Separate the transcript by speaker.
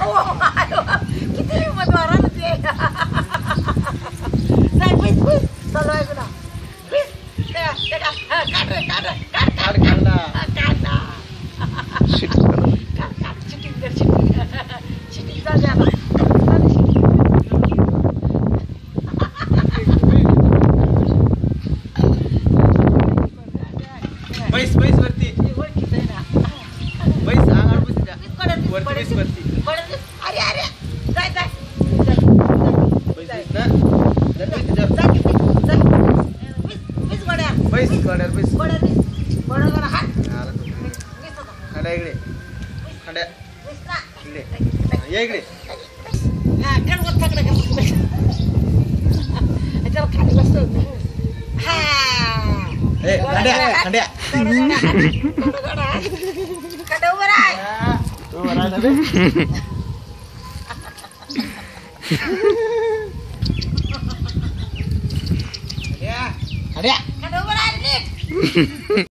Speaker 1: किती हिंमत मारा ना ते नाही प्लीज चालू आहे ना प्लीज काढ रे काढ ना चिटिंग चालू आहे
Speaker 2: बैस बैस वरती बैस अंगावर बस जा वरती बैस वरती
Speaker 1: अरे अरे जाय जाय
Speaker 2: बैस ना बैस गोड्यावर बैस आला तू खंड्या इकडे खंड्या इकडे ये इकडे ए खंड्या खंड्या तू बरा ना बे खंड्या खंड्या